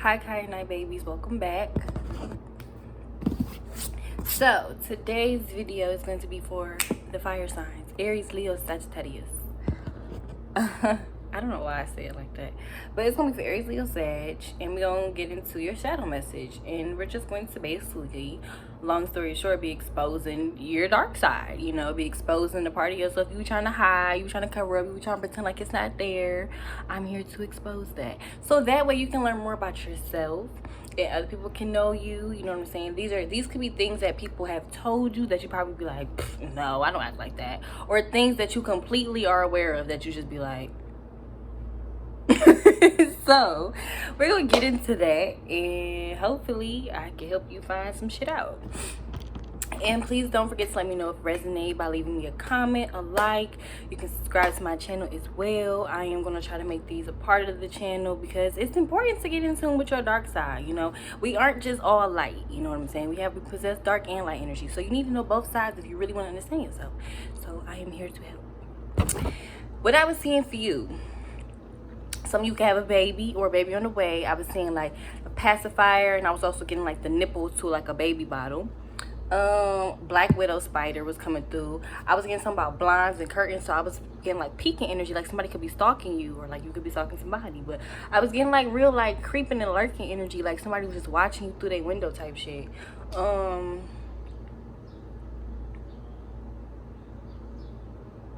Hi Kai Night babies, welcome back. So today's video is going to be for the fire signs: Aries, Leo, Sagittarius. I don't know why I say it like that, but it's gonna be for Aries, Leo, Sag, and we're gonna get into your shadow message, and we're just going to basically, long story short, be exposing your dark side. You know, be exposing the part of yourself you trying to hide, you trying to cover up, you trying to pretend like it's not there. I'm here to expose that, so that way you can learn more about yourself and other people can know you. You know what I'm saying? These could be things that people have told you that you probably be like, no, I don't act like that, or things that you completely are aware of that you just be like. So we're gonna get into that, and hopefully I can help you find some shit out. And please don't forget to let me know if it resonates by leaving me a comment, a like. You can subscribe to my channel as well. I am going to try to make these a part of the channel because it's important to get in tune with your dark side. You know, we aren't just all light. You know what I'm saying? We possess dark and light energy. So you need to know both sides if you really want to understand yourself. So I am here to help. What I was seeing for you, some of you can have a baby or a baby on the way. I was seeing like a pacifier, and I was also getting like the nipple to like a baby bottle. Black widow spider was coming through. I was getting something about blinds and curtains, so I was getting like peeking energy, like somebody could be stalking you, or like you could be stalking somebody. But I was getting like real like creeping and lurking energy, like somebody was just watching you through their window type shit.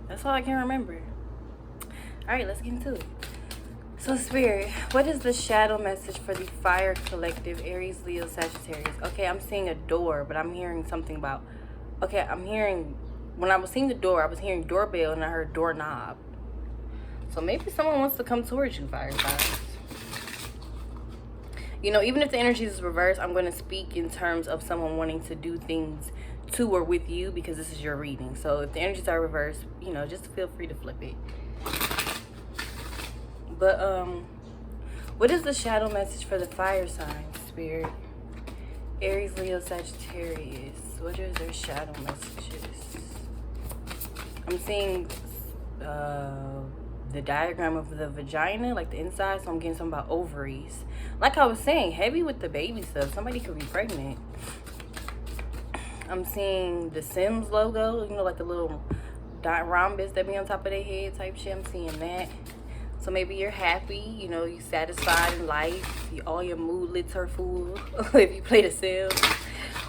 That's all I can remember. All right, let's get into it. So Spirit, what is the shadow message for the fire collective, Aries, Leo, Sagittarius? Okay, I'm seeing a door, but I'm hearing something about, okay, I'm hearing, when I was seeing the door, I was hearing doorbell and I heard doorknob. So maybe someone wants to come towards you, fire signs. You know, even if the energy is reversed, I'm going to speak in terms of someone wanting to do things to or with you because this is your reading. So if the energies are reversed, you know, just feel free to flip it. But what is the shadow message for the fire signs, Spirit? Aries, Leo, Sagittarius. What are their shadow messages? I'm seeing the diagram of the vagina, like the inside, so I'm getting something about ovaries. Like I was saying, heavy with the baby stuff. Somebody could be pregnant. I'm seeing the Sims logo, you know, like the little dot rhombus that be on top of their head type shit. I'm seeing that. So maybe you're happy, you know, you're satisfied in life, all your moodlets are full if you play the Sims.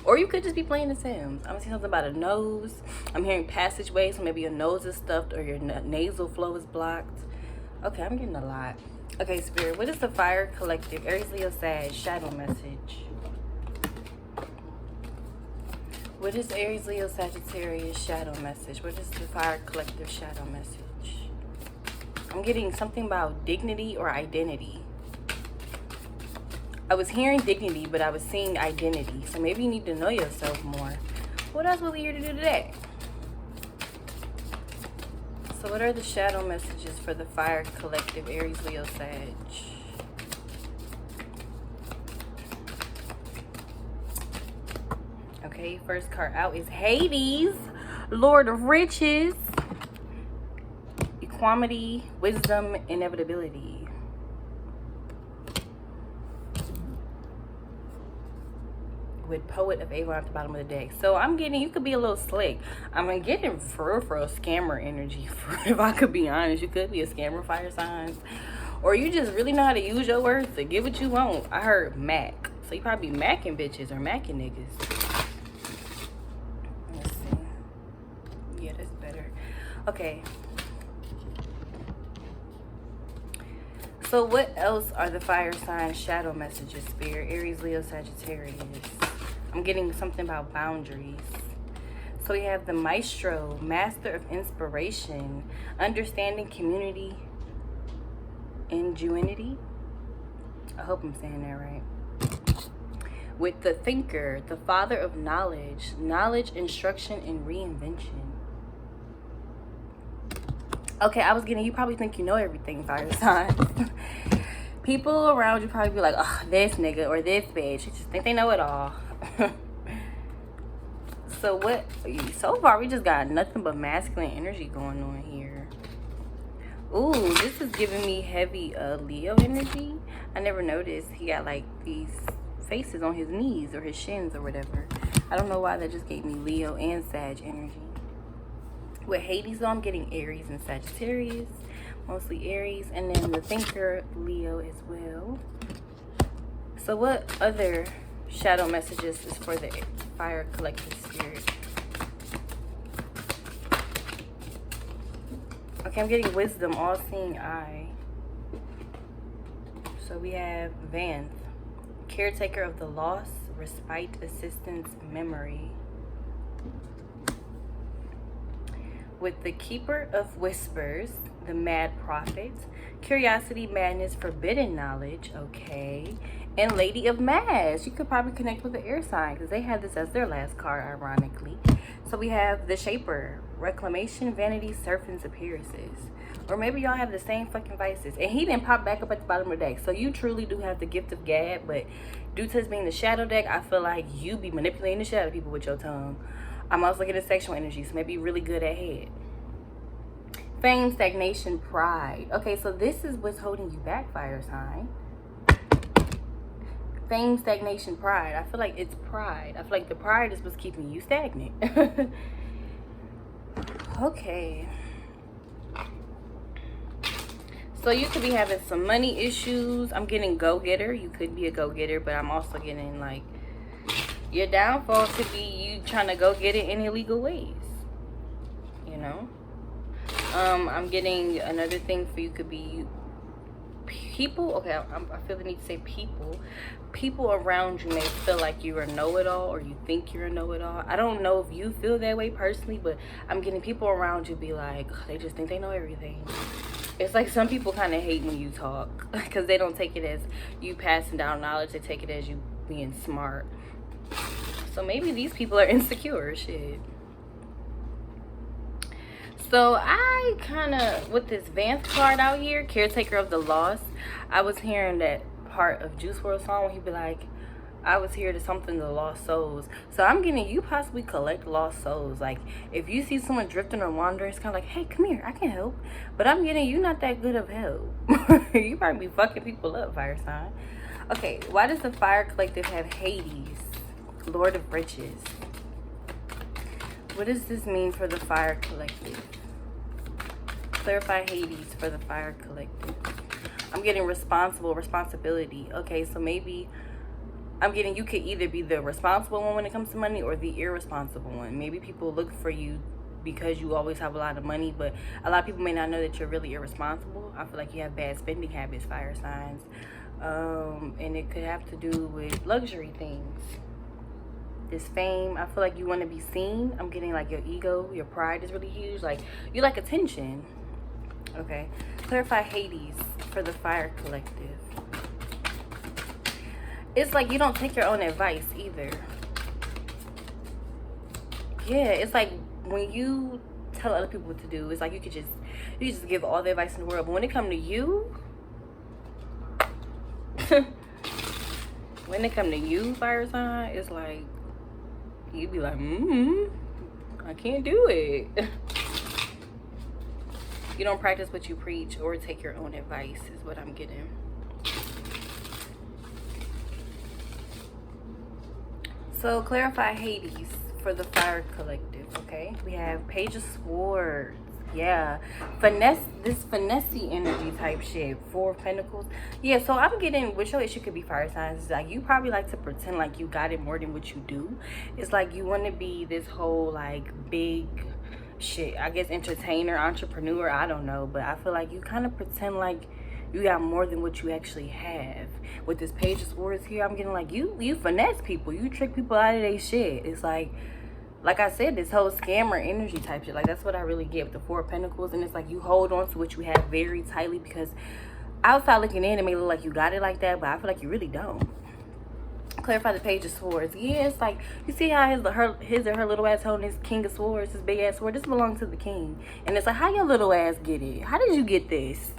Or you could just be playing the Sims. I'm seeing something about a nose. I'm hearing passageway, so maybe your nose is stuffed or your nasal flow is blocked. Okay, I'm getting a lot. Okay, Spirit, what is the fire collective, Aries, Leo, Sag, shadow message? What is Aries, Leo, Sagittarius shadow message? What is the fire collective shadow message? I'm getting something about dignity or identity. I was hearing dignity, but I was seeing identity. So maybe you need to know yourself more. What else were we here to do today? So what are the shadow messages for the fire collective, Aries, Leo, Sag? Okay, first card out is Hades, Lord of Riches. Equanimity, wisdom, inevitability. With Poet of Avon at the bottom of the deck. So I'm getting, you could be a little slick. I'm getting for real scammer energy. If I could be honest, you could be a scammer, fire signs. Or you just really know how to use your words to get what you want. I heard Mac. So you probably be macking bitches or macking niggas. Let's see. Yeah, that's better. Okay. So what else are the fire sign shadow messages, Spirit? Aries, Leo, Sagittarius. I'm getting something about boundaries. So we have the Maestro, Master of Inspiration, Understanding, Community, Ingenuity. I hope I'm saying that right. With the Thinker, the Father of Knowledge, Knowledge, Instruction, and Reinvention. Okay, I was getting, you probably think you know everything, fire signs. People around you probably be like, oh, this nigga or this bitch. You just think they know it all. So far we just got nothing but masculine energy going on here. Ooh, this is giving me heavy Leo energy. I never noticed he got like these faces on his knees or his shins or whatever. I don't know why that just gave me Leo and Sag energy. With Hades though, I'm getting Aries and Sagittarius, mostly Aries, and then the thinker Leo as well. So what other shadow messages is for the fire collective spirit? Okay, I'm getting wisdom, all-seeing eye. So we have Vanth, caretaker of the loss, respite, assistance, memory. With the keeper of whispers, the mad prophet, curiosity, madness, forbidden knowledge, okay, and lady of mass. You could probably connect with the air sign because they had this as their last card, ironically. So we have the shaper, reclamation, vanity, serpents, appearances. Or maybe y'all have the same fucking vices. And he didn't pop back up at the bottom of the deck. So you truly do have the gift of gab, but due to this being the shadow deck, I feel like you be manipulating the shadow people with your tongue. I'm also getting sexual energy, so maybe you're really good at head. Fame, stagnation, pride. Okay, so this is what's holding you back, fire sign. Fame, stagnation, pride. I feel like it's pride. I feel like the pride is what's keeping you stagnant. Okay. So you could be having some money issues. I'm getting go-getter. You could be a go-getter, but I'm also getting like your downfall could be you trying to go get it in illegal ways. You know? I'm getting another thing for you could be people. Okay, I feel the need to say people. People around you may feel like you're a know-it-all or you think you're a know-it-all. I don't know if you feel that way personally, but I'm getting people around you be like, they just think they know everything. It's like some people kind of hate when you talk because they don't take it as you passing down knowledge. They take it as you being smart. So maybe these people are insecure, shit. So I kind of, with this Vanth card out here, caretaker of the lost, I was hearing that part of Juice WRLD song when he'd be like, I was here to something to lost souls. So I'm getting you possibly collect lost souls. Like if you see someone drifting or wandering, it's kind of like, hey, come here, I can help. But I'm getting you not that good of help. You probably be fucking people up, fire sign. Okay, why does the fire collective have Hades, Lord of Riches? What does this mean for the fire collective? Clarify Hades for the fire collective. I'm getting responsibility. Okay, so maybe I'm getting you could either be the responsible one when it comes to money or the irresponsible one. Maybe people look for you because you always have a lot of money, but a lot of people may not know that you're really irresponsible. I feel like you have bad spending habits, fire signs. And it could have to do with luxury things. This fame, I feel like you want to be seen. I'm getting like your ego, your pride is really huge. Like you like attention. Okay, clarify Hades for the fire collective. It's like you don't take your own advice either. Yeah, it's like when you tell other people what to do, it's like you just give all the advice in the world. But when it comes to you, when it comes to you, fire sign, it's like you be like, I can't do it. You don't practice what you preach or take your own advice is what I'm getting. So clarify Hades for the fire collective, okay? We have Page of Swords. Yeah, finesse, this finessey energy type shit. 4 of Pentacles. Yeah, so I'm getting, which your issue could be fire signs. It's like you probably like to pretend like you got it more than what you do. It's like you want to be this whole like big shit, I guess entertainer, entrepreneur, I don't know, but I feel like you kind of pretend like you got more than what you actually have. With this Page of Swords here, I'm getting like you finesse people, you trick people out of their shit. It's like I said, this whole scammer energy type shit. Like that's what I really get with the 4 of Pentacles. And it's like you hold on to what you have very tightly because outside looking in, it may look like you got it like that, but I feel like you really don't. Clarify the Page of Swords. Yeah, it's like you see how his or her little ass holding his King of Swords, his big ass sword. This belongs to the king. And it's like, how your little ass get it? How did you get this?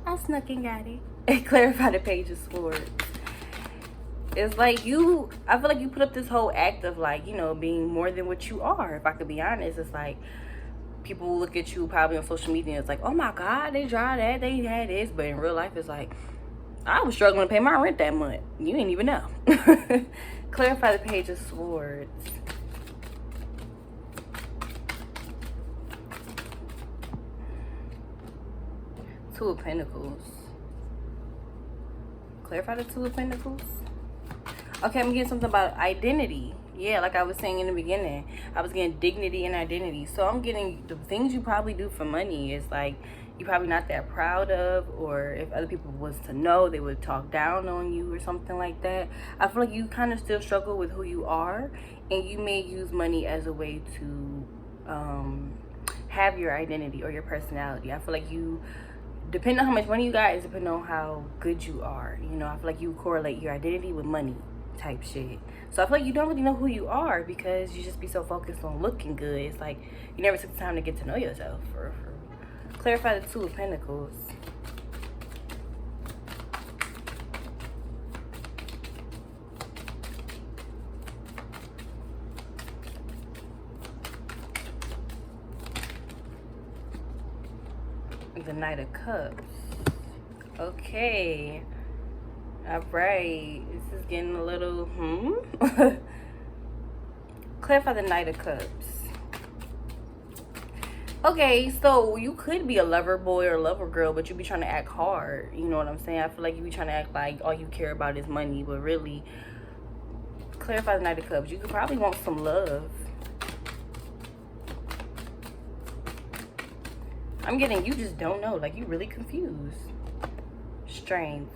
I snuck and got it. And clarify the Page of Swords. It's like I feel like you put up this whole act of like, you know, being more than what you are. If I could be honest, it's like people will look at you probably on social media and it's like, oh my God, they tried that, they had this. But in real life, it's like, I was struggling to pay my rent that month. You ain't even know. Clarify the Page of Swords. Two of Pentacles. Clarify the Two of Pentacles. Okay, I'm getting something about identity. Yeah, like I was saying in the beginning, I was getting dignity and identity. So I'm getting the things you probably do for money is like you're probably not that proud of, or if other people was to know, they would talk down on you or something like that. I feel like you kind of still struggle with who you are, and you may use money as a way to have your identity or your personality. I feel like you, depending on how much money you got, is depending on how good you are. You know, I feel like you correlate your identity with money type shit. So I feel like you don't really know who you are because you just be so focused on looking good. It's like you never took the time to get to know yourself. Clarify the Two of Pentacles. The Knight of Cups. Okay. Alright. This is getting a little Clarify the Knight of Cups. Okay, so you could be a lover boy or a lover girl, but you be trying to act hard. You know what I'm saying? I feel like you be trying to act like all you care about is money, but really, clarify the Knight of Cups. You could probably want some love. I'm getting, you just don't know. Like, you really confused. Strength.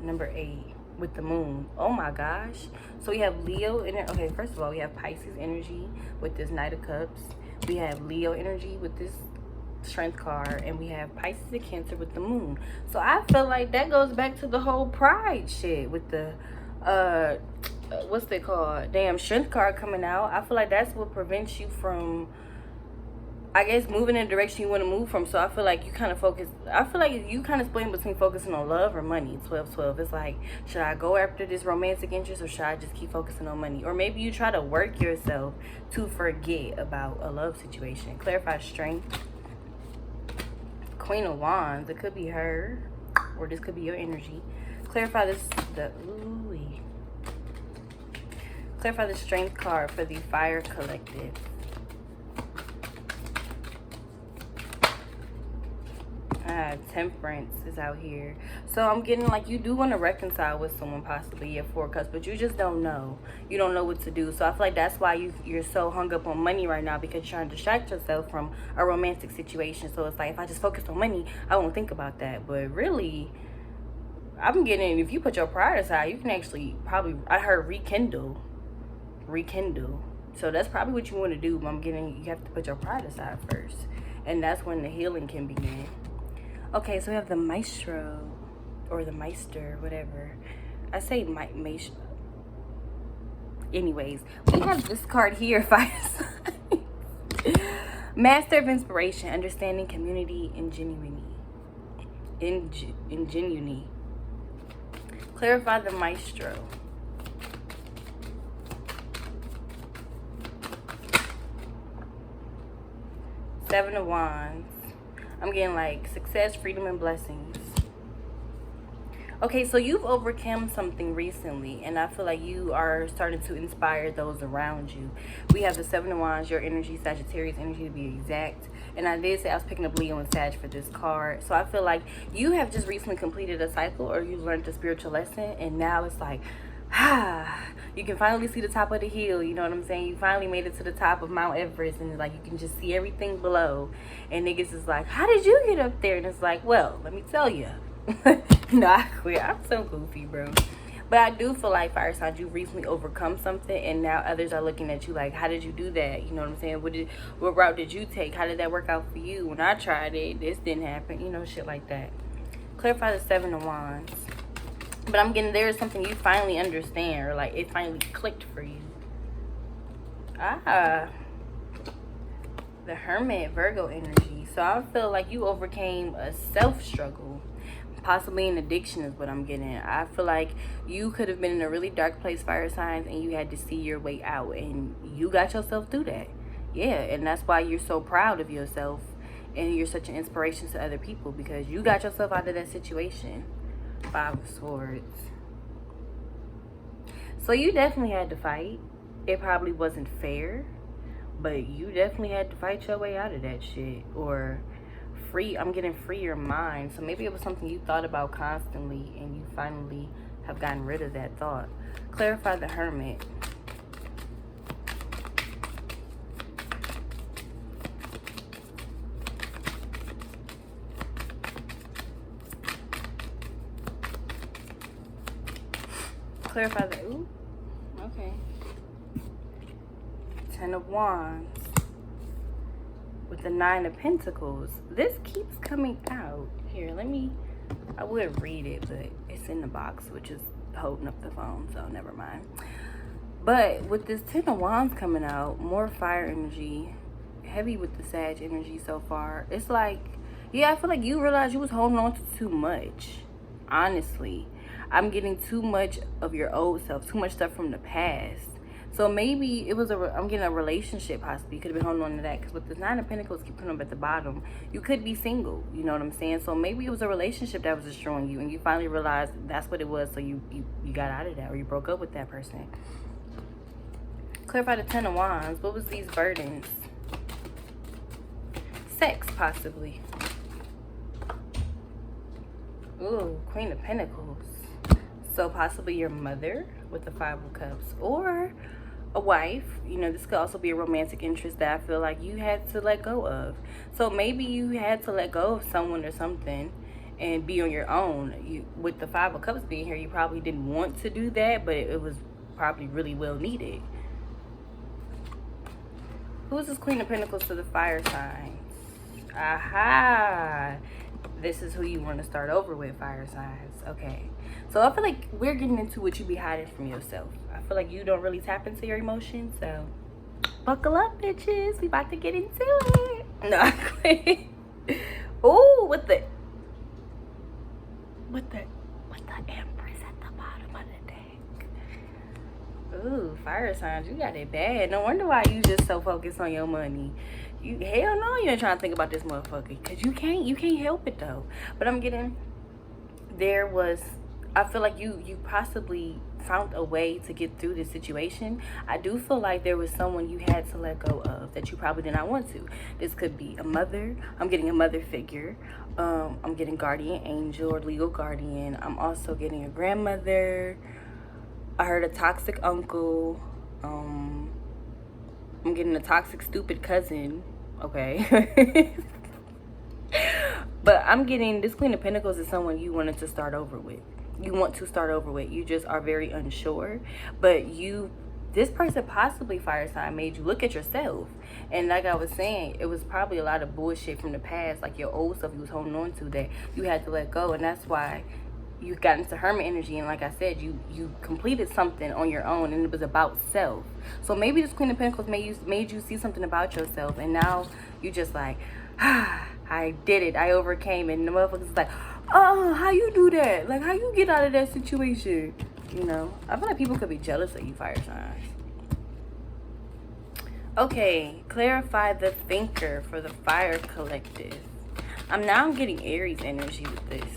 Number 8 with the moon. Oh my gosh. So we have Leo in it. Okay, first of all, we have Pisces energy with this Knight of Cups. We have Leo energy with this Strength card, and we have Pisces and Cancer with the moon. So I feel like that goes back to the whole pride shit with the what's they called, damn, Strength card coming out. I feel like that's what prevents you from, I guess, moving in the direction you want to move from. So I feel like you kind of focus, I feel like you kind of split between focusing on love or money. 12-12. It's like, should I go after this romantic interest or should I just keep focusing on money? Or maybe you try to work yourself to forget about a love situation. Clarify Strength. Queen of Wands. It could be her, or this could be your energy. Clarify this, clarify the Strength card for the Fire Collective. Temperance is out here. So I'm getting like you do want to reconcile with someone, possibly your 4 Cups, but you just don't know. You don't know what to do. So I feel like that's why you're so hung up on money right now, because you're trying to distract yourself from a romantic situation. So it's like, if I just focus on money, I won't think about that. But really, I'm getting, if you put your pride aside, you can actually probably, I heard rekindle. So that's probably what you want to do. But I'm getting, you have to put your pride aside first, and that's when the healing can begin. Okay, so we have the Maestro, or the Meister, whatever. I say Maestro. Anyways, we have this card here, Fire Sign. Master of Inspiration, Understanding, Community, Ingenuity. Ingenuity. Clarify the Maestro. Seven of Wands. I'm getting like success, freedom, and blessings. Okay, so you've overcome something recently, and I feel like you are starting to inspire those around you. We have the Seven of Wands, your energy, Sagittarius energy to be exact. And I did say I was picking up Leo and Sag for this card. So I feel like you have just recently completed a cycle, or you learned a spiritual lesson, and now it's like, you can finally see the top of the hill. You know what I'm saying? You finally made it to the top of Mount Everest, and like you can just see everything below. And niggas is like, how did you get up there? And it's like, well, let me tell you. No, I quit. I'm so goofy, bro. But I do feel like, fire signs, you've recently overcome something, and now others are looking at you like, how did you do that? You know what I'm saying? What route did you take? How did that work out for you? When I tried it, this didn't happen. You know, shit like that. Clarify the Seven of Wands. But I'm getting, there is something you finally understand, or like it finally clicked for you. The Hermit, Virgo energy. So I feel like you overcame a self-struggle, possibly an addiction is what I'm getting. I feel like you could have been in a really dark place, fire signs, and you had to see your way out, and you got yourself through that. Yeah, and that's why you're so proud of yourself and you're such an inspiration to other people, because you got yourself out of that situation. 5 of Swords. So you definitely had to fight. It probably wasn't fair, but you definitely had to fight your way out of that shit. Or I'm getting free your mind. So maybe it was something you thought about constantly and you finally have gotten rid of that thought. Clarify the Hermit. Clarify the, ooh, okay. 10 of Wands. With the 9 of Pentacles. This keeps coming out. Here, I would read it, but it's in the box, which is holding up the phone, so never mind. But with this 10 of Wands coming out, more fire energy, heavy with the Sag energy so far. It's like, yeah, I feel like you realize you was holding on to too much. Honestly, I'm getting too much of your old self, too much stuff from the past. So maybe it was I'm getting a relationship possibly. You could have been holding on to that, because with this 9 of Pentacles keep putting up at the bottom, you could be single. You know what I'm saying? So maybe it was a relationship that was destroying you, and you finally realized that's what it was. So you got out of that, or you broke up with that person. Clarify the 10 of Wands. What was these burdens? Sex, possibly. Ooh, Queen of Pentacles. So possibly your mother with the 5 of Cups, or a wife. You know, this could also be a romantic interest that I feel like you had to let go of. So maybe you had to let go of someone or something and be on your own. With the 5 of Cups being here, you probably didn't want to do that, but it was probably really well needed. Who's this Queen of Pentacles to the fire signs? Aha! This is who you want to start over with, fire signs. Okay. So I feel like we're getting into what you be hiding from yourself. I feel like you don't really tap into your emotions. So buckle up, bitches. We about to get into it. No, I quit. Ooh, with the Empress at the bottom of the deck. Ooh, fire signs. You got it bad. No wonder why you just so focused on your money. Hell no, you ain't trying to think about this motherfucker, because you can't help it though. But I'm getting, I feel like you possibly found a way to get through this situation. I do feel like there was someone you had to let go of that you probably did not want to. This could be a mother. I'm getting a mother figure. I'm getting guardian angel or legal guardian. I'm also getting a grandmother. I heard a toxic uncle. I'm getting a toxic, stupid cousin. Okay. But I'm getting this Queen of Pentacles is someone you wanted to start over with. You want to start over with. You just are very unsure. But this person, possibly fire sign, made you look at yourself. And like I was saying, it was probably a lot of bullshit from the past, like your old stuff you was holding on to that you had to let go. And that's why you got into Hermit energy, and like I said, you completed something on your own, and it was about self. So maybe this Queen of Pentacles made you see something about yourself, and now you just like, I did it, I overcame it. And the motherfuckers is like, oh, how you do that? Like, how you get out of that situation? You know, I feel like people could be jealous of you, fire signs. Okay, clarify the thinker for the fire collective. I'm getting Aries energy with this.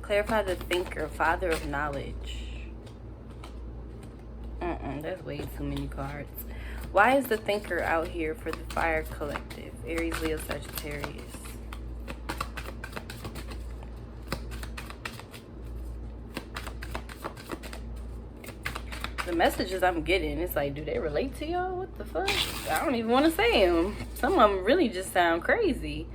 Clarify the thinker, father of knowledge. That's way too many cards. Why is the thinker out here for the fire collective? Aries, Leo, Sagittarius. The messages I'm getting, it's like, do they relate to y'all? What the fuck? I don't even want to say them. Some of them really just sound crazy.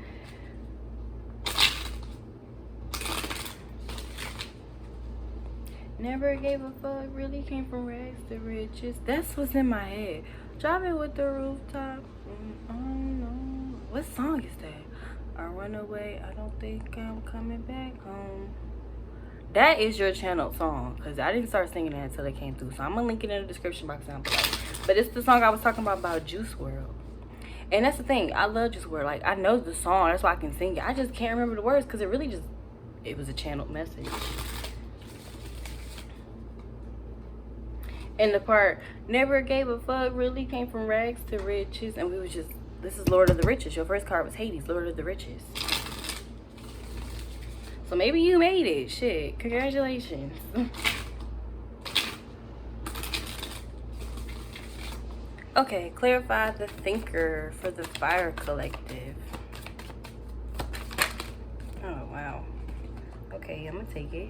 Never gave a fuck, really came from rags to riches. That's what's in my head. Driving with the rooftop. I don't know. What song is that? I run away, I don't think I'm coming back home. That is your channel song, because I didn't start singing that until it came through. So I'm going to link it in the description box down below. But it's the song I was talking about Juice WRLD. And that's the thing. I love Juice WRLD. Like, I know the song. That's why I can sing it. I just can't remember the words, because it was a channeled message. And the part never gave a fuck really came from rags to riches, and we was just, this is Lord of the Riches. Your first card was Hades, Lord of the Riches. So maybe you made it. Shit, congratulations. Okay, clarify the thinker for the Fire Collective. Oh, wow. Okay, I'm gonna take it.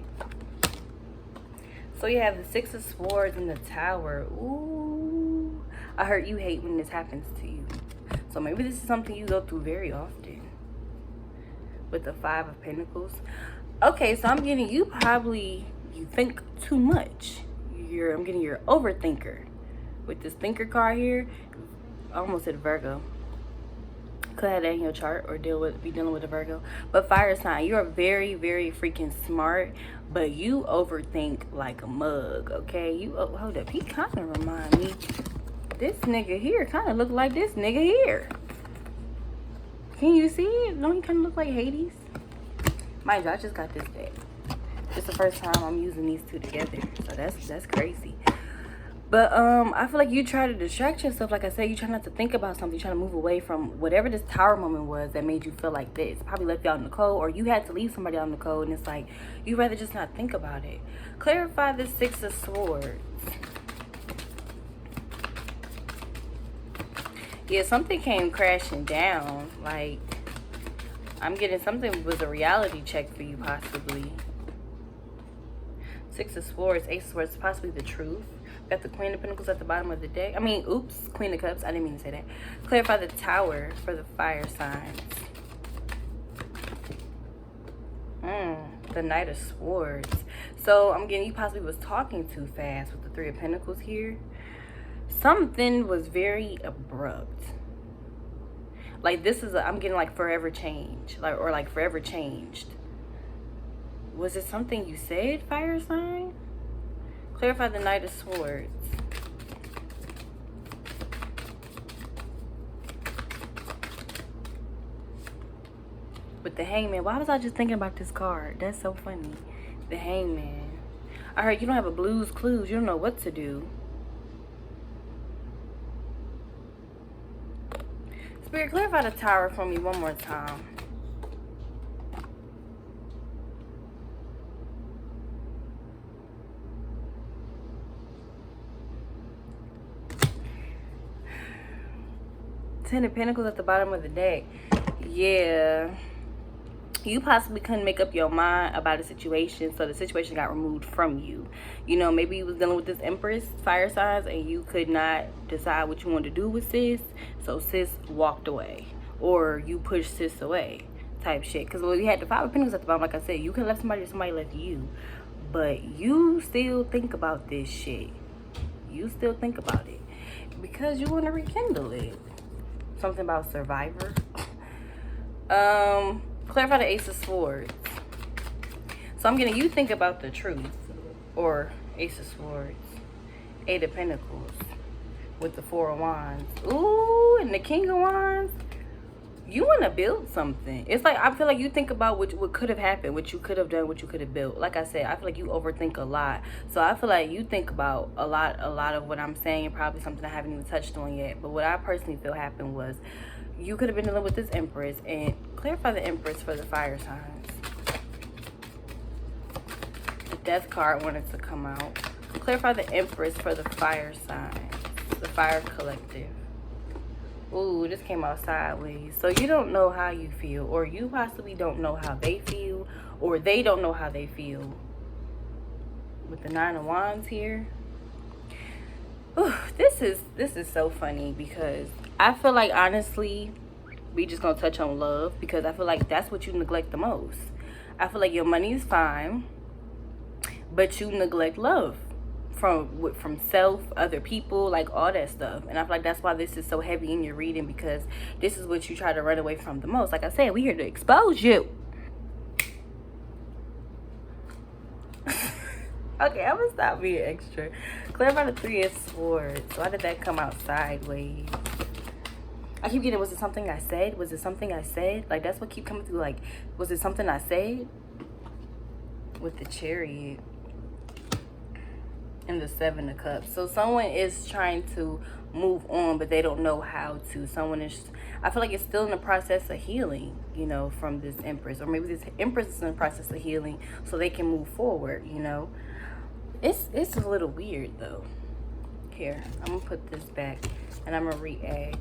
So you have the Six of Swords and the Tower. Ooh. I heard you hate when this happens to you. So maybe this is something you go through very often. With the Five of Pentacles. Okay, so I'm getting you probably, you think too much. I'm getting your overthinker. With this thinker card here, I almost said Virgo. Could have that in your chart or be dealing with a Virgo. But fire sign, you're very, very freaking smart, but you overthink like a mug, okay? You hold up, he kind of remind me. This nigga here kind of look like this nigga here. Can you see it? Don't he kind of look like Hades? Mind you, I just got this deck. It's the first time I'm using these two together, so that's crazy. But I feel like you try to distract yourself. Like I said, you try not to think about something. You try to move away from whatever this tower moment was that made you feel like this. Probably left you out in the cold, or you had to leave somebody out in the cold, and it's like you'd rather just not think about it. Clarify the Six of Swords. Yeah, something came crashing down. Like, I'm getting something was a reality check for you, possibly. Six of Swords, Ace of Swords, possibly the truth. Got the Queen of Pentacles at the bottom of the deck. I mean, oops, Queen of Cups. I didn't mean to say that. Clarify the Tower for the fire signs. The Knight of Swords. So I'm getting you possibly was talking too fast with the Three of Pentacles here. Something was very abrupt. Like this is I'm getting like forever change, like forever changed. Was it something you said, fire sign? Clarify the Knight of Swords. With the Hangman. Why was I just thinking about this card? That's so funny. The Hangman. I heard you don't have a Blue's Clues. You don't know what to do. Spirit, clarify the Tower for me one more time. Ten of Pentacles at the bottom of the deck. Yeah. You possibly couldn't make up your mind about a situation, so the situation got removed from you. You know, maybe you was dealing with this Empress, fire signs, and you could not decide what you wanted to do with sis, so sis walked away. Or you pushed sis away type shit. Because when we had the Five of Pentacles at the bottom, like I said, you could left somebody or somebody left you. But you still think about this shit. You still think about it. Because you want to rekindle it. Something about Survivor. Clarify the Ace of Swords. So I'm getting you think about the truth. Or Ace of Swords. Eight of Pentacles. With the Four of Wands. Ooh, and the King of Wands. You want to build something. It's like, I feel like you think about what could have happened, what you could have done, what you could have built. Like I said, I feel like you overthink a lot. So I feel like you think about a lot of what I'm saying, and probably something I haven't even touched on yet. But what I personally feel happened was you could have been dealing with this Empress. And clarify the Empress for the fire signs. The Death card wanted to come out. Clarify the Empress for the fire signs. The Fire Collective. Ooh, this came out sideways. So you don't know how you feel, or you possibly don't know how they feel, or they don't know how they feel. With the Nine of Wands here. Ooh, this is so funny because I feel like, honestly, we just gonna touch on love because I feel like that's what you neglect the most. I feel like your money is fine, but you neglect love. From self, other people, like all that stuff. And I feel like that's why this is so heavy in your reading, because this is what you try to run away from the most. Like I said, we here to expose you. Okay, I'm gonna stop being extra. Clarify the Three of Swords. Why did that come out sideways? I keep getting, was it something I said? Was it something I said? Like, that's what keep coming through. Like, was it something I said? With the Chariot. and the Seven of Cups. So someone is trying to move on, but they don't know how to. Someone is, I feel like it's still in the process of healing, you know, from this Empress. Or maybe this Empress is in the process of healing so they can move forward, you know. It's a little weird though. Here, I'm gonna put this back and I'm gonna react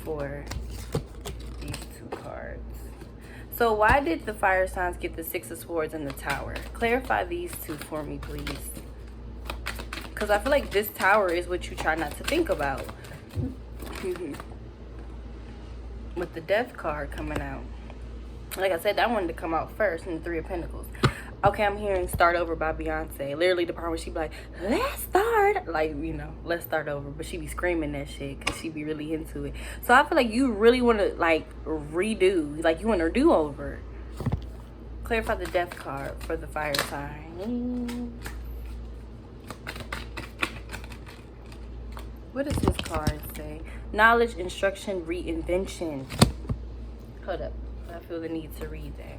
for these two cards. So why did the fire signs get the Six of Swords and the Tower? Clarify these two for me, please. Because I feel like this Tower is what you try not to think about. With the Death card coming out. Like I said, that wanted to come out first in the Three of Pentacles. Okay, I'm hearing Start Over by Beyonce. Literally the part where she be like, let's start. Like, you know, let's start over. But she be screaming that shit because she be really into it. So I feel like you really want to, like, redo. Like, you want to do over. Clarify the Death card for the fire sign. What does this card say? Knowledge, instruction, reinvention. Hold up. I feel the need to read that.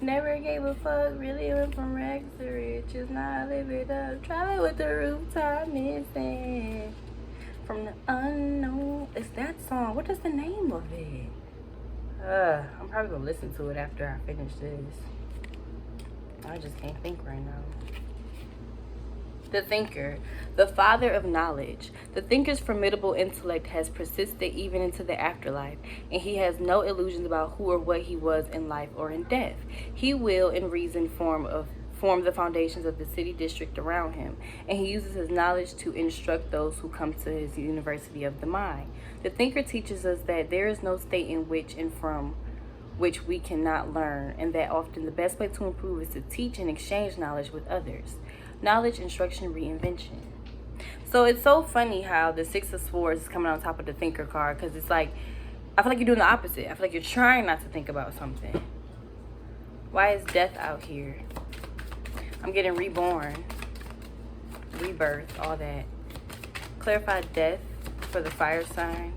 Never gave a fuck, really went from rags to riches. Now I live it up, try with the rooftop missing. From the unknown. It's that song. What is the name of it? I'm probably gonna listen to it after I finish this. I just can't think right now. The Thinker, the father of knowledge. The Thinker's formidable intellect has persisted even into the afterlife, and he has no illusions about who or what he was in life or in death. He will, in reason, form the foundations of the city district around him, and he uses his knowledge to instruct those who come to his university of the mind. The Thinker teaches us that there is no state in which and from which we cannot learn, and that often the best way to improve is to teach and exchange knowledge with others. Knowledge, instruction, reinvention. So it's so funny how the Six of Swords is coming on top of the Thinker card, because it's like, I feel like you're doing the opposite. I feel like you're trying not to think about something. Why is death out here? I'm getting reborn, rebirth, all that. Clarify death for the fire signs.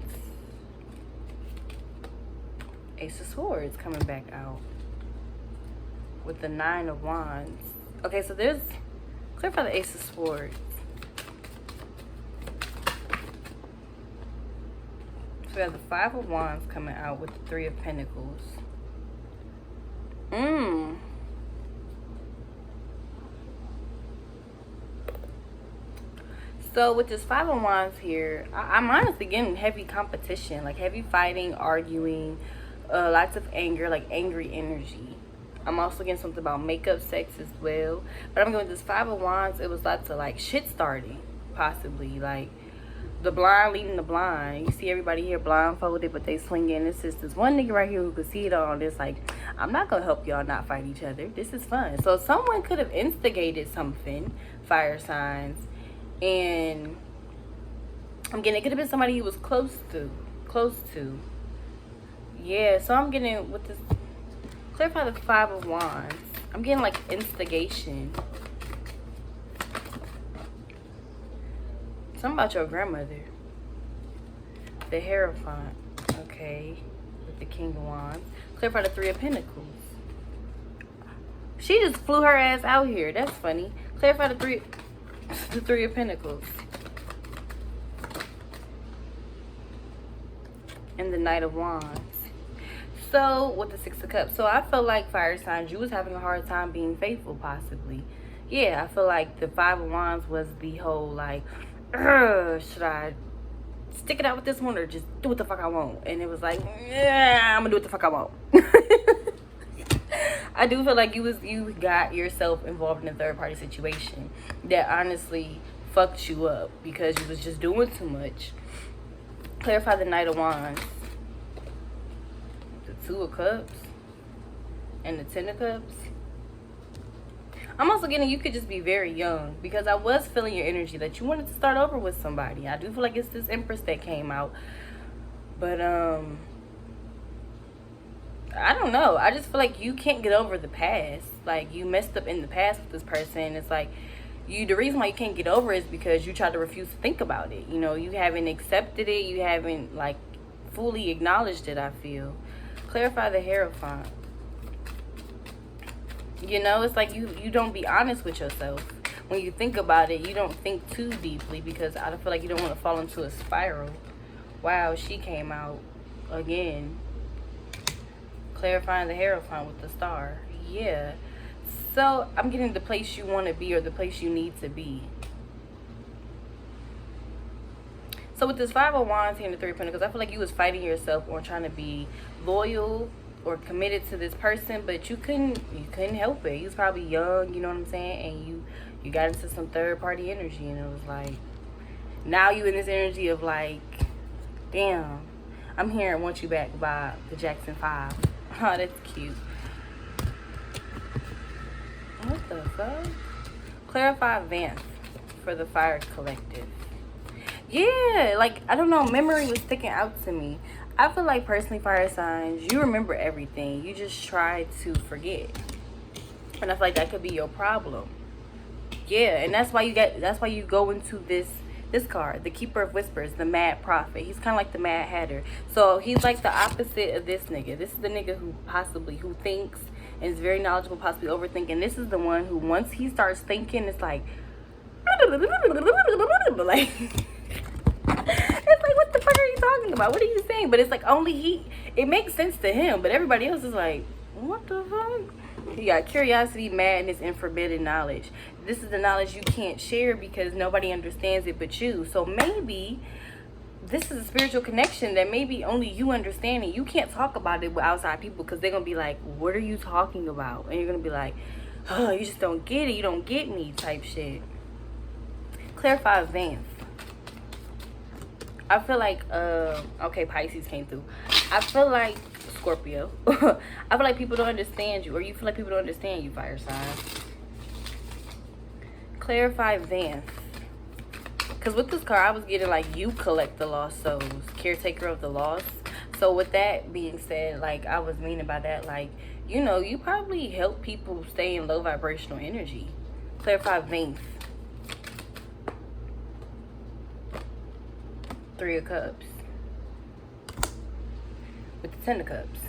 Ace of Swords coming back out with the Nine of Wands. Okay, so there's, clarify the Ace of Swords. So we have the Five of Wands coming out with the Three of Pentacles. So with this Five of Wands here, I'm honestly getting heavy competition, like heavy fighting, arguing, lots of anger, like angry energy. I'm also getting something about makeup, sex as well. But I'm going with this Five of Wands. It was lots of like shit starting, possibly. Like the blind leading the blind. You see everybody here blindfolded, but they swinging. It's just this one nigga right here who could see it all. And it's like, I'm not going to help y'all not fight each other. This is fun. So someone could have instigated something, fire signs. And I'm getting, it could have been somebody he was close to. Yeah, so I'm getting with this, clarify the Five of Wands. I'm getting like instigation. Something about your grandmother. The Hierophant. Okay. With the King of Wands. Clarify the Three of Pentacles. She just flew her ass out here. That's funny. Clarify the Three of Pentacles. And the Knight of Wands. So with the Six of Cups, so I feel like fire signs, you was having a hard time being faithful, possibly. Yeah, I feel like the Five of Wands was the whole like, should I stick it out with this one or just do what the fuck I want? And it was like, yeah, I'm gonna do what the fuck I want. I do feel like you got yourself involved in a third party situation that honestly fucked you up because you was just doing too much. Clarify the Knight of Wands. Two of Cups and the Ten of Cups. I'm also getting you could just be very young, because I was feeling your energy that you wanted to start over with somebody. I do feel like it's this Empress that came out, but I don't know. I just feel like you can't get over the past. Like you messed up in the past with this person. It's like the reason why you can't get over it is because you tried to refuse to think about it. You know, you haven't accepted it. You haven't like fully acknowledged it, I feel. Clarify the Hierophant. You know, it's like you don't be honest with yourself. When you think about it, you don't think too deeply because I feel like you don't want to fall into a spiral. Wow, she came out again. Clarifying the Hierophant with the star. Yeah. So, I'm getting the place you want to be or the place you need to be. So, with this Five of Wands here in the Three of Pentacles, I feel like you was fighting yourself on trying to be loyal or committed to this person, but you couldn't help it. You was probably young, you know what I'm saying? And you got into some third party energy, and it was like, now you in this energy of like, damn, I'm here and want you back by the Jackson 5. Oh, that's cute. What the fuck? Clarify Vance for the Fire Collective. Yeah, like, I don't know, memory was sticking out to me. I feel like personally, fire signs, you remember everything. You just try to forget. And I feel like that could be your problem. Yeah, and that's why you go into this card, the Keeper of Whispers, the Mad Prophet. He's kind of like the Mad Hatter. So he's like the opposite of this nigga. This is the nigga who thinks and is very knowledgeable, possibly overthinking. This is the one who, once he starts thinking, it's like, like, it's like, what the fuck are you talking about? What are you saying? But it's like only it makes sense to him, but everybody else is like, what the fuck? You got curiosity, madness, and forbidden knowledge. This is the knowledge you can't share because nobody understands it but you. So maybe this is a spiritual connection that maybe only you understand, and you can't talk about it with outside people because they're going to be like, what are you talking about? And you're going to be like, oh, you just don't get it. You don't get me type shit. Clarify Vance. I feel like, okay, Pisces came through. I feel like Scorpio. I feel like people don't understand you, or you feel like people don't understand you, fire sign. Clarify Vance. Because with this card, I was getting like, you collect the lost souls, caretaker of the lost. So with that being said, like, I was meaning by that, like, you know, you probably help people stay in low vibrational energy. Clarify Vance. Three of Cups with the Ten of Cups.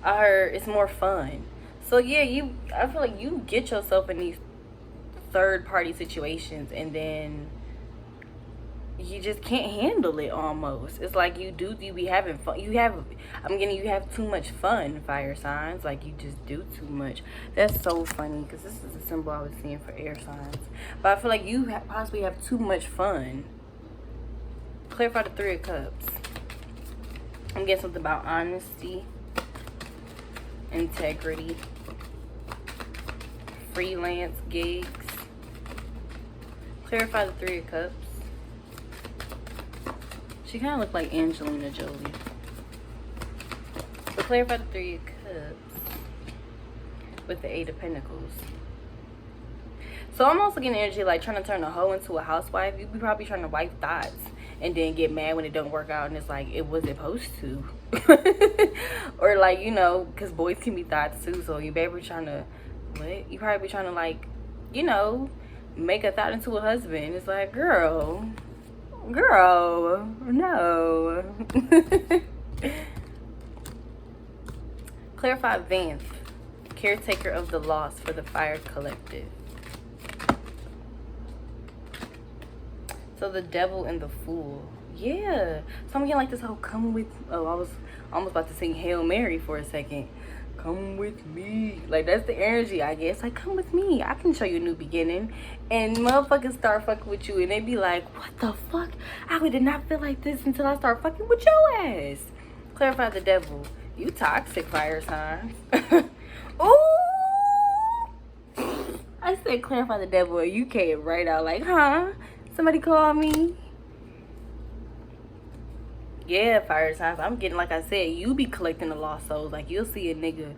I heard it's more fun. So yeah, I feel like you get yourself in these third party situations and then you just can't handle it almost. It's like you be having fun. You have too much fun, fire signs. Like you just do too much. That's so funny because this is a symbol I was seeing for air signs. But I feel like you possibly have too much fun. Clarify the Three of Cups. I'm getting something about honesty, integrity, freelance gigs. Clarify the Three of Cups. She kind of looked like Angelina Jolie. But clarify the Three of Cups with the Eight of Pentacles. So I'm also getting energy like trying to turn a hoe into a housewife. You be probably trying to wipe thoughts and then get mad when it don't work out and it's like it was supposed to. Or like, you know, because boys can be thoughts too. So you probably trying to, what? You probably be trying to like, you know, make a thought into a husband. It's like, girl, no. Clarify Vance, caretaker of the lost for the Fire Collective. So the Devil and the Fool. Yeah. So I'm getting like this whole come with, oh, I was almost about to sing Hail Mary for a second. Come with me. Like, that's the energy, I guess. Like, come with me. I can show you a new beginning. And motherfuckers start fucking with you. And they be like, what the fuck? I did not feel like this until I start fucking with your ass. Clarify the Devil. You toxic, fire signs. Ooh. I said clarify the Devil. And you came right out like, huh? Somebody call me. Yeah, fire signs. I'm getting, like I said, you be collecting the lost souls. Like, you'll see a nigga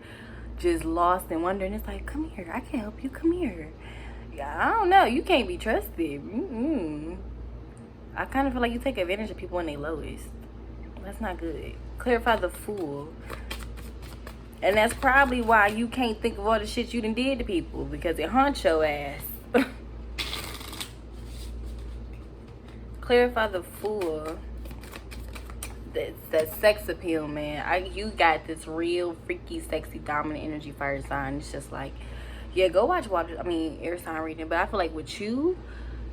just lost and wondering. It's like, come here. I can help you. Come here. Yeah, I don't know. You can't be trusted. I kind of feel like you take advantage of people when they lowest. That's not good. Clarify the Fool. And that's probably why you can't think of all the shit you done did to people. Because it haunts your ass. Clarify the Fool. that sex appeal, man. You got this real freaky, sexy, dominant energy fire sign. It's just like, yeah, go watch air sign reading. But I feel like with you,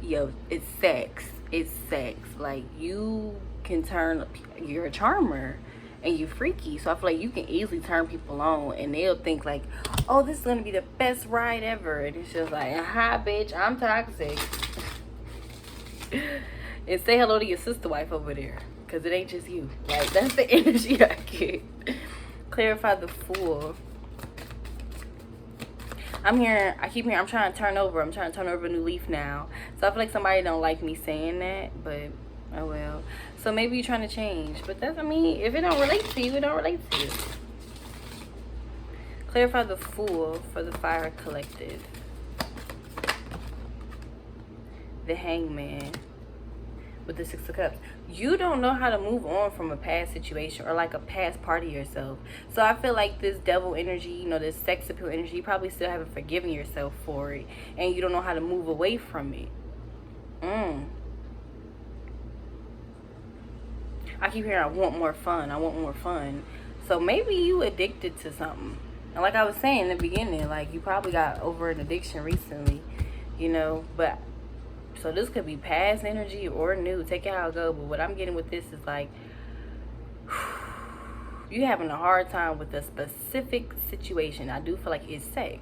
yo, it's sex. It's sex. Like, you can turn, you're a charmer and you freaky. So I feel like you can easily turn people on and they'll think like, oh, this is gonna be the best ride ever. And it's just like, hi bitch, I'm toxic. And say hello to your sister wife over there, because it ain't just you. Like, that's the energy I get. Clarify the Fool. I keep hearing, I'm trying to turn over a new leaf now. So I feel like somebody don't like me saying that, but oh well. So maybe you're trying to change. But that's, I mean, if it don't relate to you, it don't relate to you. Clarify the Fool for the Fire Collective. The Hangman with the Six of Cups. You don't know how to move on from a past situation or like a past part of yourself. So I feel like this devil energy, you know, this sex appeal energy, you probably still haven't forgiven yourself for it, and you don't know how to move away from it. I keep hearing, I want more fun. So maybe you addicted to something. And like I was saying in the beginning, like, you probably got over an addiction recently, you know. But so this could be past energy or new. Take it how it go. But what I'm getting with this is like, you having a hard time with a specific situation. I do feel like it's sex.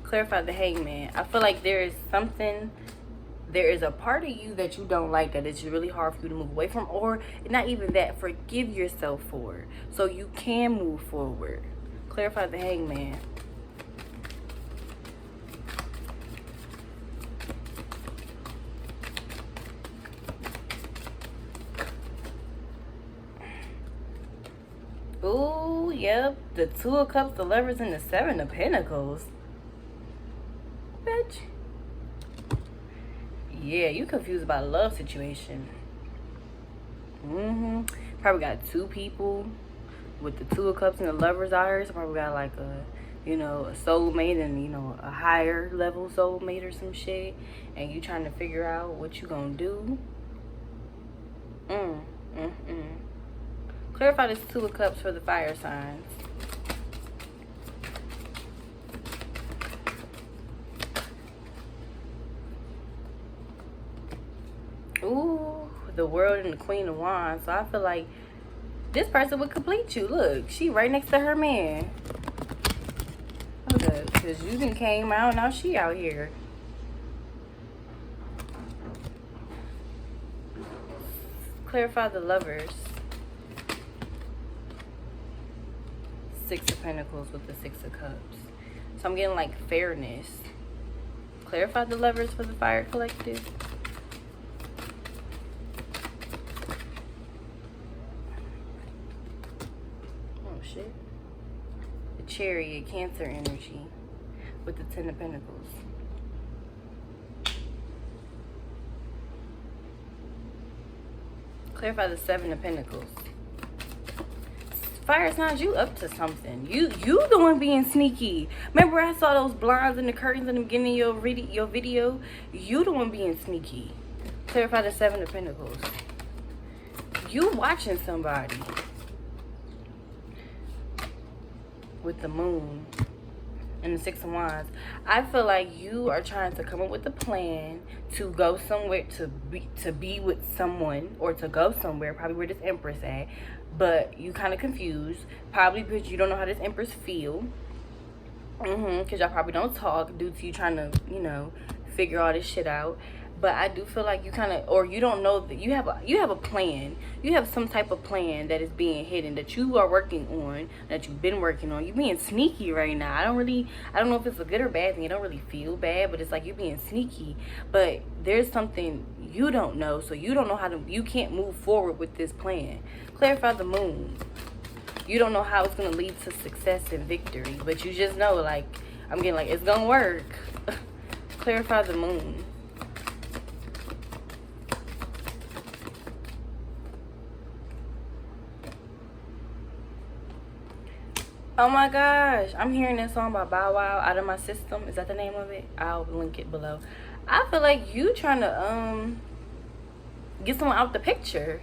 Clarify the Hangman. I feel like there is a part of you that you don't like, that it's really hard for you to move away from, or not even that, forgive yourself for it so you can move forward. Clarify the Hangman. Ooh, yep. The Two of Cups, the Lovers, and the Seven of Pentacles. Bitch. Yeah, you confused about a love situation. Probably got two people with the Two of Cups and the Lovers out here. So probably got like a, you know, a soulmate and, you know, a higher level soulmate or some shit. And you trying to figure out what you gonna do. Clarify this Two of Cups for the fire signs. Ooh, the World and the Queen of Wands. So I feel like this person would complete you. Look, she right next to her man. Hold up, because you done came out, now she out here. Clarify the Lovers. Six of Pentacles with the Six of Cups. So I'm getting like fairness. Clarify the Lovers for the Fire Collective. Oh shit. The Chariot, Cancer energy with the Ten of Pentacles. Clarify the Seven of Pentacles. Fire signs, you up to something. You the one being sneaky. Remember I saw those blinds and the curtains in the beginning of your video? You the one being sneaky. Clarify the Seven of Pentacles. You watching somebody. With the Moon and the Six of Wands. I feel like you are trying to come up with a plan to go somewhere, to be with someone, or to go somewhere, probably where this Empress at. But you kind of confused, probably because you don't know how this Empress feel. Because y'all probably don't talk due to you trying to, you know, figure all this shit out. But I do feel like you kind of, or you don't know that you have a plan. You have some type of plan that is being hidden, that you are working on, that you've been working on. You're being sneaky right now. I don't know if it's a good or bad thing. I don't really feel bad, but it's like you're being sneaky. But there's something you don't know, so you don't know you can't move forward with this plan. Clarify the Moon. You don't know how it's going to lead to success and victory, but you just know, like, I'm getting like, it's going to work. Clarify the Moon. Oh my gosh, I'm hearing this song by Bow Wow, Out of My System. Is that the name of it? I'll link it below. I feel like you trying to get someone out the picture.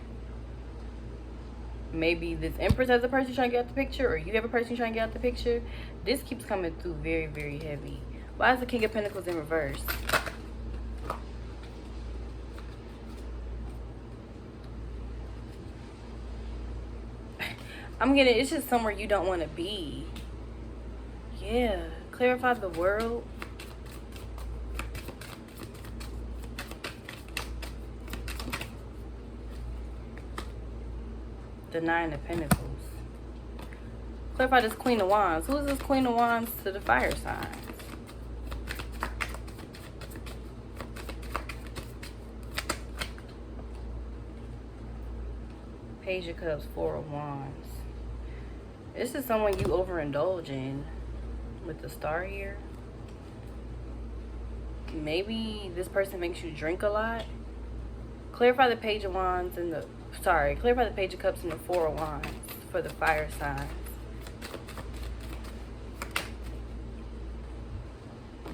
Maybe this Empress has a person trying to get out the picture, or you have a person trying to get out the picture. This keeps coming through very, very heavy. Why is the King of Pentacles in reverse? I'm getting, it's just somewhere you don't want to be. Yeah. Clarify the world. The Nine of Pentacles. Clarify this Queen of Wands. Who is this Queen of Wands to the fire signs? Page of Cups, Four of Wands. This is someone you overindulge in with the star here. Maybe this person makes you drink a lot. Clarify the Page of Wands and the... Sorry, clarify the Page of Cups and the Four of Wands for the fire signs.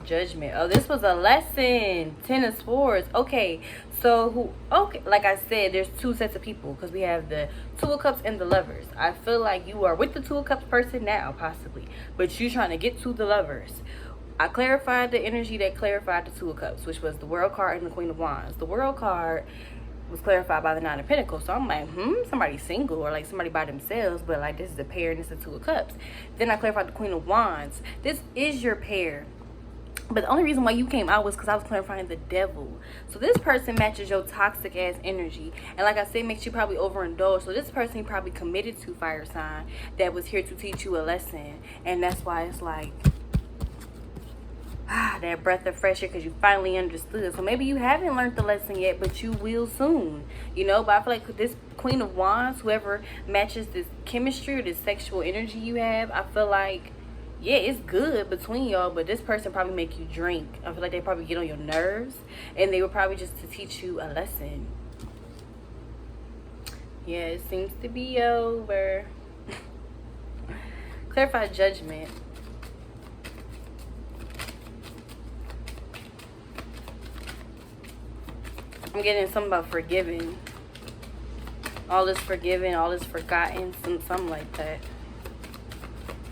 Judgment. Oh, this was a lesson. Ten of Swords. Okay, so who... Okay, like I said, there's two sets of people because we have the Two of Cups and the Lovers. I feel like you are with the Two of Cups person now, possibly, but you're trying to get to the Lovers. I clarified the energy that clarified the Two of Cups, which was the World card and the Queen of Wands. The World card was clarified by the Nine of Pentacles. So I'm like, somebody's single or like somebody by themselves, but like this is a pair and this is a Two of Cups. Then I clarified the Queen of Wands. This is your pair. But the only reason why you came out was because I was clarifying the Devil. So this person matches your toxic ass energy. And like I said, makes you probably overindulge. So this person probably committed to fire sign that was here to teach you a lesson. And that's why it's like, that breath of fresh air because you finally understood. So maybe you haven't learned the lesson yet, but you will soon. You know, but I feel like this Queen of Wands, whoever matches this chemistry or this sexual energy you have, I feel like, yeah, it's good between y'all, but this person probably make you drink. I feel like they probably get on your nerves, and they were probably just to teach you a lesson. Yeah, it seems to be over. Clarify Judgment. I'm getting something about forgiving. All is forgiven, all is forgotten, something like that.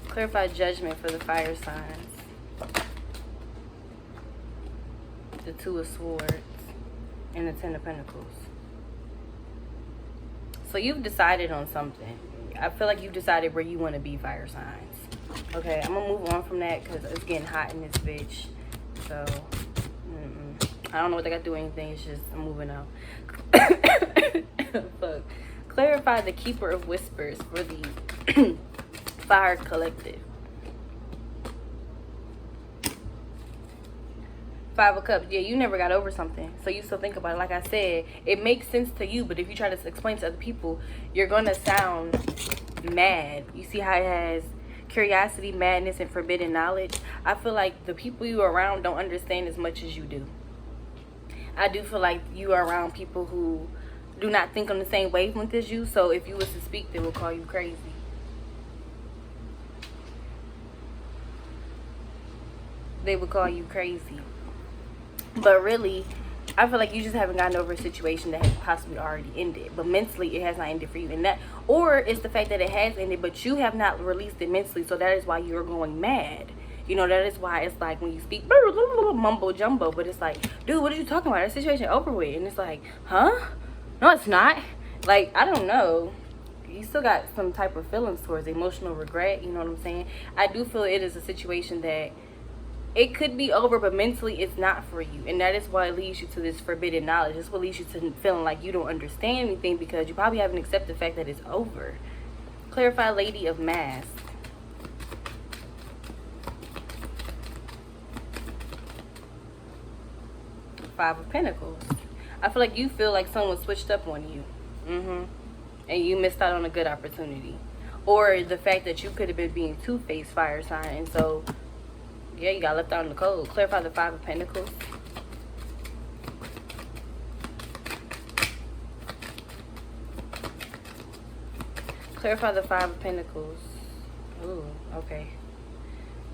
Clarify Judgment for the fire signs. The Two of Swords and the Ten of Pentacles. So you've decided on something. I feel like you've decided where you want to be, fire signs. Okay, I'm gonna move on from that because it's getting hot in this bitch. So I don't know what they got to do with anything. It's just I'm moving on. Fuck. Clarify the Keeper of Whispers for the Fire Collective. Five of Cups. Yeah, you never got over something, so you still think about it. Like I said, it makes sense to you, but if you try to explain to other people, you're gonna sound mad. You see how it has curiosity, madness, and forbidden knowledge? I feel like the people you are around don't understand as much as you do. I do feel like you are around people who do not think on the same wavelength as you, so if you was to speak, they will call you crazy. They would call you crazy. But really, I feel like you just haven't gotten over a situation that has possibly already ended. But mentally, it has not ended for you. And that, or it's the fact that it has ended, but you have not released it mentally, so that is why you're going mad. You know, that is why it's like when you speak mumbo jumbo, but it's like, dude, what are you talking about? That situation over with. And it's like, huh? No, it's not. Like, I don't know. You still got some type of feelings towards emotional regret. You know what I'm saying? I do feel it is a situation that it could be over, but mentally it's not for you. And that is why it leads you to this forbidden knowledge. It's what leads you to feeling like you don't understand anything because you probably haven't accepted the fact that it's over. Clarify Lady of Masks. Five of Pentacles. I feel like you feel like someone switched up on you. And you missed out on a good opportunity. Or the fact that you could have been being two-faced, fire sign. And so, yeah, you got left out in the cold. Clarify the Five of Pentacles. Clarify the Five of Pentacles. Ooh, okay.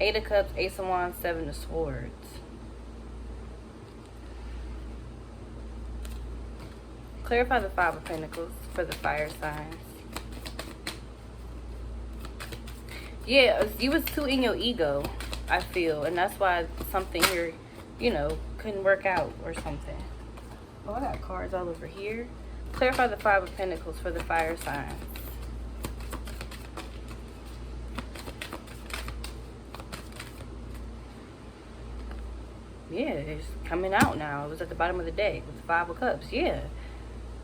Eight of Cups, Ace of Wands, Seven of Swords. Clarify the Five of Pentacles for the fire signs. Yeah, you was too in your ego, I feel, and that's why something here, you know, couldn't work out or something. Oh, I got cards all over here. Clarify the Five of Pentacles for the fire signs. Yeah, it's coming out now. It was at the bottom of the deck with the Five of Cups. Yeah,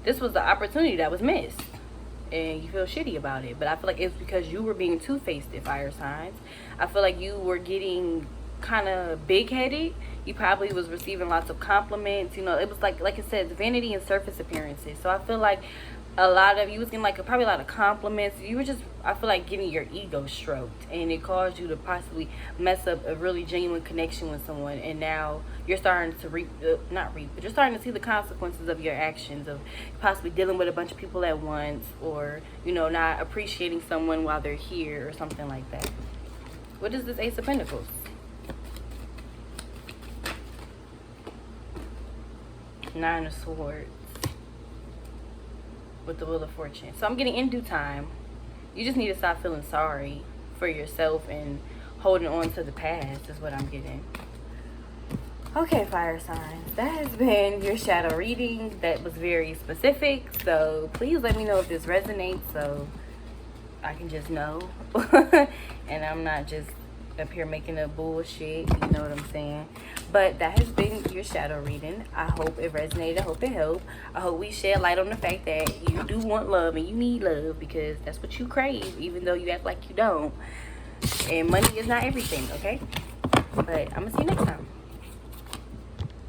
this was the opportunity that was missed, and you feel shitty about it. But I feel like it's because you were being two-faced at fire signs. I feel like you were getting kind of big-headed. You probably was receiving lots of compliments. You know, it was like it says, vanity and surface appearances. So I feel like a lot of you was getting like probably a lot of compliments. You were just, I feel like, getting your ego stroked, and it caused you to possibly mess up a really genuine connection with someone. And now you're starting to not reap, but you're starting to see the consequences of your actions, of possibly dealing with a bunch of people at once, or, you know, not appreciating someone while they're here or something like that. What is this Ace of Pentacles? Nine of Swords with the Wheel of Fortune. So I'm getting in due time. You just need to stop feeling sorry for yourself and holding on to the past is what I'm getting. Okay, fire signs. That has been your shadow reading. That was very specific. So please let me know if this resonates so I can just know. And I'm not just up here making up bullshit. You know what I'm saying? But that has been your shadow reading. I hope it resonated. I hope it helped. I hope we shed light on the fact that you do want love and you need love, because that's what you crave, even though you act like you don't. And money is not everything, okay? But I'm going to see you next time.